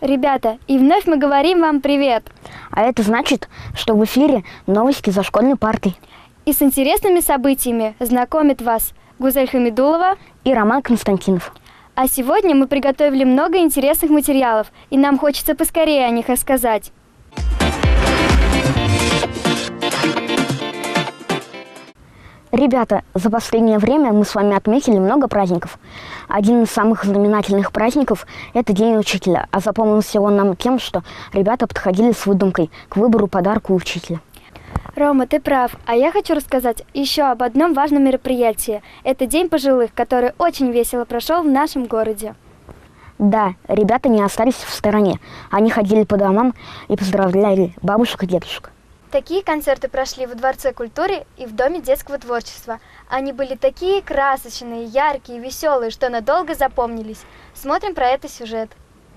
Ребята, и вновь мы говорим вам привет! А это значит, что в эфире новости за школьной партой. И с интересными событиями знакомит вас Гузель Хамидулова и Роман Константинов. А сегодня мы приготовили много интересных материалов, и нам хочется поскорее о них рассказать. Ребята, за последнее время мы с вами отметили много праздников. Один из самых знаменательных праздников – это День учителя. А запомнился он нам тем, что ребята подходили с выдумкой к выбору подарка учителя. Рома, ты прав. А я хочу рассказать еще об одном важном мероприятии. Это День пожилых, который очень весело прошел в нашем городе. Да, ребята не остались в стороне. Они ходили по домам и поздравляли бабушек и дедушек. Такие концерты прошли в Дворце культуры и в Доме детского творчества. Они были такие красочные, яркие, веселые, что надолго запомнились. Смотрим про это сюжет.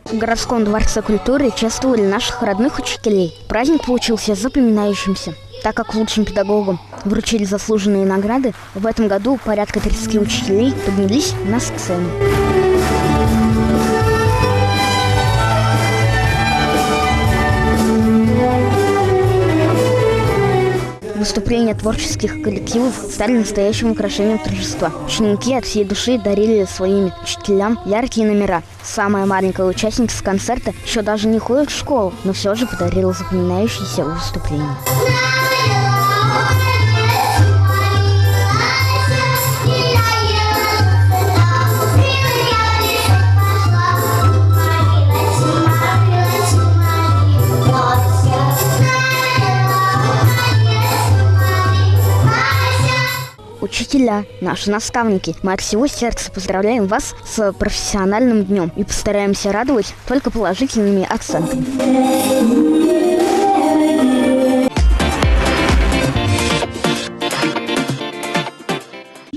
В городском Дворце культуры чествовали наших родных учителей. Праздник получился запоминающимся, так как лучшим педагогам вручили заслуженные награды. В этом году порядка 30 учителей поднялись на сцену. Выступления творческих коллективов стали настоящим украшением торжества. Ученики от всей души дарили своим учителям яркие номера. Самая маленькая участница концерта еще даже не ходит в школу, но все же подарила запоминающееся выступление. Учителя, наши наставники, мы от всего сердца поздравляем вас с профессиональным днем и постараемся радовать только положительными оценками.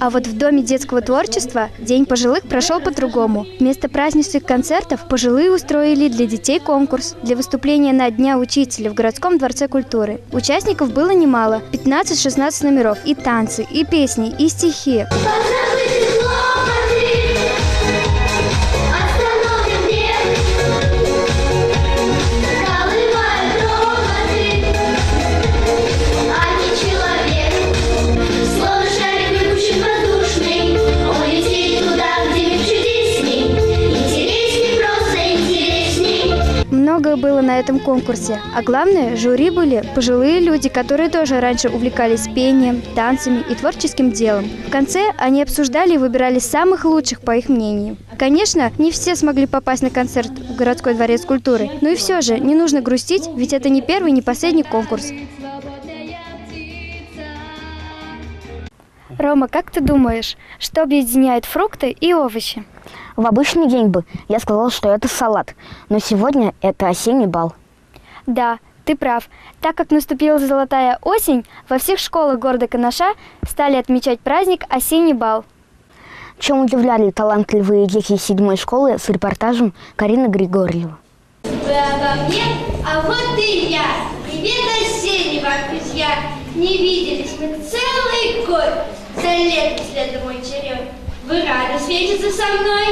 А вот в Доме детского творчества День пожилых прошел по-другому. Вместо праздничных концертов пожилые устроили для детей конкурс для выступления на Дня учителя в городском Дворце культуры. Участников было немало – 15-16 номеров, и танцы, и песни, и стихи. Многое было на этом конкурсе, а главное, жюри были пожилые люди, которые тоже раньше увлекались пением, танцами и творческим делом. В конце они обсуждали и выбирали самых лучших, по их мнению. Конечно, не все смогли попасть на концерт в городской дворец культуры, но и все же не нужно грустить, ведь это не первый, не последний конкурс. Рома, как ты думаешь, что объединяет фрукты и овощи? В обычный день бы я сказала, что это салат, но сегодня это осенний бал. Да, ты прав. Так как наступила золотая осень, во всех школах города Канаша стали отмечать праздник «Осенний бал». Чем удивляли талантливые дети из 7-й школы с репортажем Карины Григорьева. Вы обо мне, а вот и я. Привет, осенний вам, друзья. Не виделись мы целый год. За лето след мой черед. Вы рады встретиться со мной?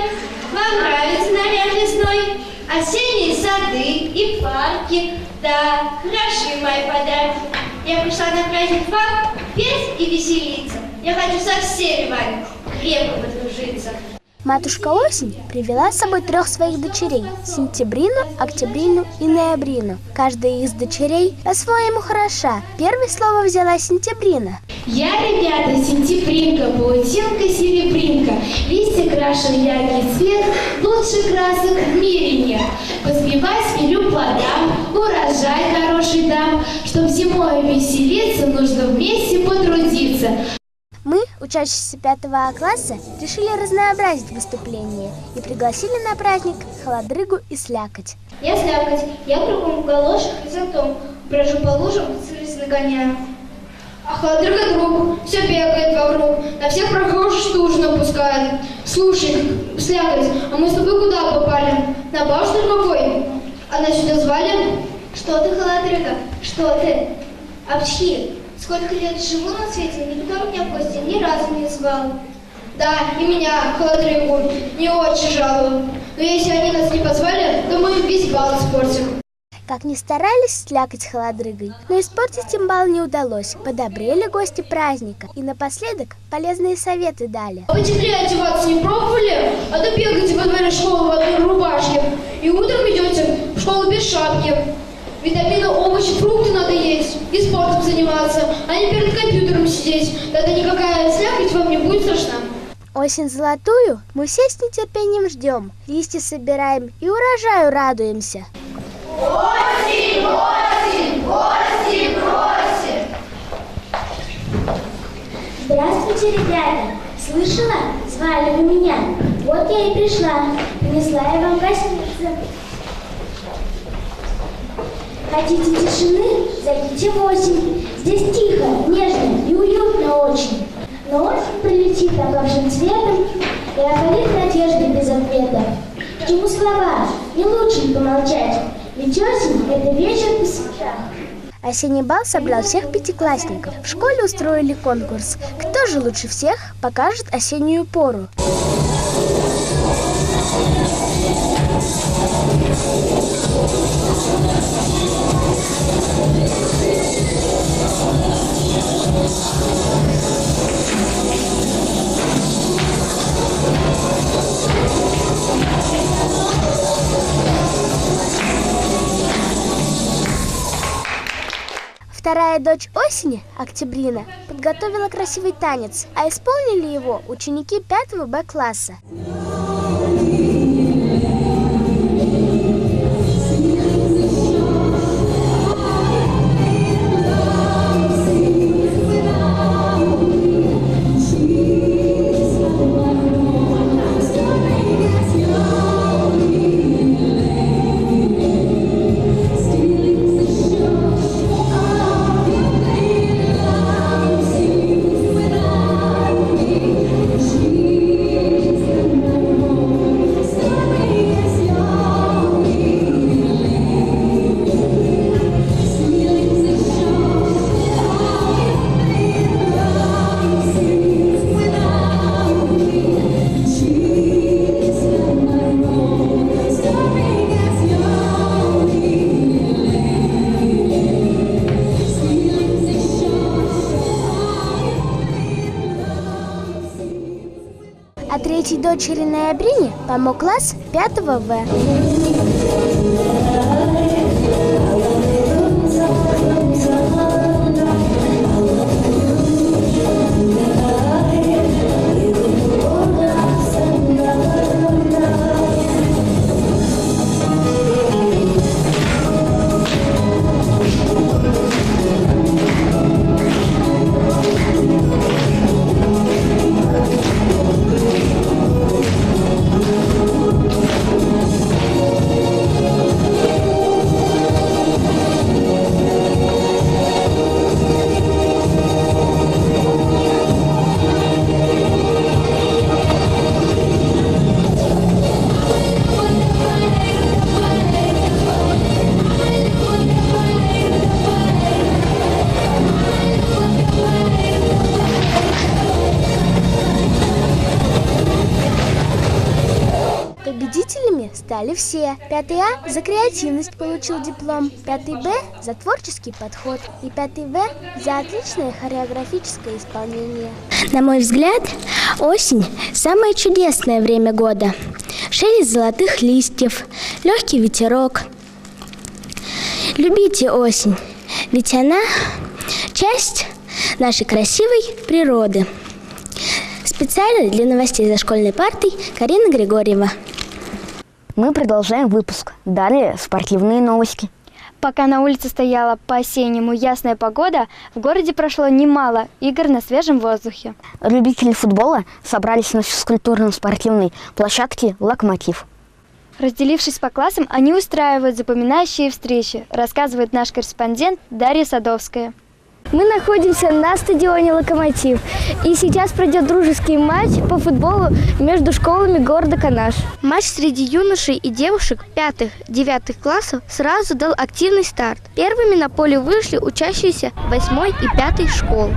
Вам нравится наряд лесной? Осенние сады и парки, да, хороши мои подарки. Я пришла на праздник вам петь и веселиться. Я хочу со всеми вами крепко подружиться. Матушка Осень привела с собой 3 своих дочерей – Сентябрину, Октябрину и Ноябрину. Каждая из дочерей по-своему хороша. Первое слово взяла Сентябрина. Я, ребята, сентябринка, паутинка, серебринка. Листья крашен яркий цвет, лучше красок в мире нет. Поспевай смелю плодам, урожай хороший дам. Чтоб зимой веселиться, нужно вместе потрудиться. Мы, учащиеся 5 класса, решили разнообразить выступление и пригласили на праздник холодрыгу и слякоть. Я слякоть, я кругом в галошах и зонтом, брожу по лужам, целясь на коня. А холодрыга друг, все бегает вокруг, на всех прохожих стужу напускает. Слушай, слякоть, а мы с тобой куда попали? На бал, что ли, какой? А нас сюда звали? Что ты, холодрыга, что ты? Обчхи. Сколько лет живу на свете, никто меня в гости ни разу не звал. Да, и меня, холодрыгу, не очень жалуют. Но если они нас не позвали, то мы им весь бал испортим. Как ни старались слякоть холодрыгой, но испортить им бал не удалось. Подобрели гости праздника и напоследок полезные советы дали. А вы теплее одеваться не пробовали? А то бегаете во дворе школы в одной рубашке. И утром идете в школу без шапки. Витамины, овощи, фрукты надо есть. И спортом заниматься, а не перед компьютером сидеть. Тогда никакая слякоть вам не будет страшна. Осень золотую мы все с нетерпением ждем. Листья собираем и урожаю радуемся. Осень, осень, осень, осень. Здравствуйте, ребята! Слышала? Звали вы меня. Вот я и пришла. Принесла я вам гостиницу. Хотите тишины? Зайдите в осень. Здесь тихо, нежно и уютно очень. Но осень прилетит опавшим цветом и опалит надежды без ответа. К чему слова? Не лучше помолчать. Ведь осень – это вечер без свечах. Осенний бал собрал всех пятиклассников. В школе устроили конкурс. Кто же лучше всех покажет осеннюю пору? Вторая дочь осени, Октябрина, подготовила красивый танец, а исполнили его ученики 5 Б класса. А третьей дочери Ноябрине помог класс 5 В. Победителями стали все. 5 А за креативность получил диплом, 5 Б за творческий подход и 5 В за отличное хореографическое исполнение. На мой взгляд, осень – самое чудесное время года. Шелест золотых листьев, легкий ветерок. Любите осень, ведь она – часть нашей красивой природы. Специально для новостей за школьной партой Карина Григорьева. Мы продолжаем выпуск. Далее спортивные новости. Пока на улице стояла по-осеннему ясная погода, в городе прошло немало игр на свежем воздухе. Любители футбола собрались на физкультурно-спортивной площадке «Локомотив». Разделившись по классам, они устраивают запоминающие встречи, рассказывает наш корреспондент Дарья Садовская. Мы находимся на стадионе «Локомотив», и сейчас пройдет дружеский матч по футболу между школами города Канаш. Матч среди юношей и девушек 5-9 классов сразу дал активный старт. Первыми на поле вышли учащиеся 8 и 5 школ.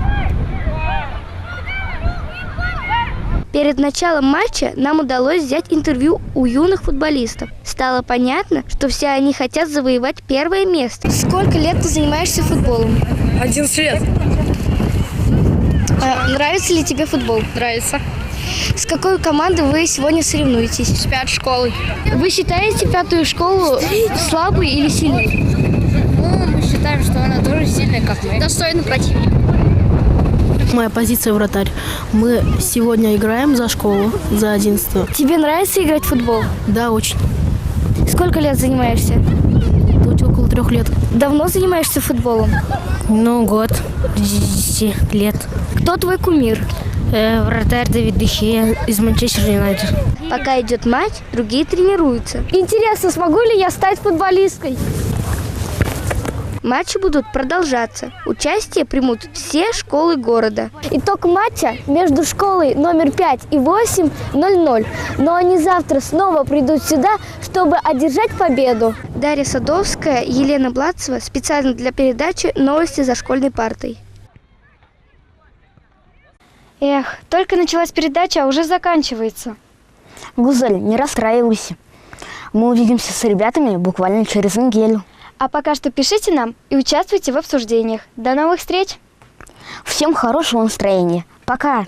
Перед началом матча нам удалось взять интервью у юных футболистов. Стало понятно, что все они хотят завоевать первое место. Сколько лет ты занимаешься футболом? 11 лет. Нравится ли тебе футбол? Нравится. С какой командой вы сегодня соревнуетесь? С 5 школы. Вы считаете 5-ю школу слабой или сильной? Мы считаем, что она тоже сильная, как мы. Достойный противник. Моя позиция вратарь. Мы сегодня играем за школу, за 11. Тебе нравится играть в футбол? Да, очень. Сколько лет занимаешься? Тут около 3 лет. Давно занимаешься футболом? Ну, год, 10 лет. Кто твой кумир? Вратарь Давид де Геа из Манчестер Юнайтед. Пока идет матч, другие тренируются. Интересно, смогу ли я стать футболисткой? Матчи будут продолжаться. Участие примут все школы города. Итог матча между школой номер 5 и 8 0-0. Но они завтра снова придут сюда, чтобы одержать победу. Дарья Садовская, Елена Блацева. Специально для передачи «Новости за школьной партой». Эх, только началась передача, а уже заканчивается. Гузель, не расстраивайся. Мы увидимся с ребятами буквально через неделю. А пока что пишите нам и участвуйте в обсуждениях. До новых встреч! Всем хорошего настроения. Пока!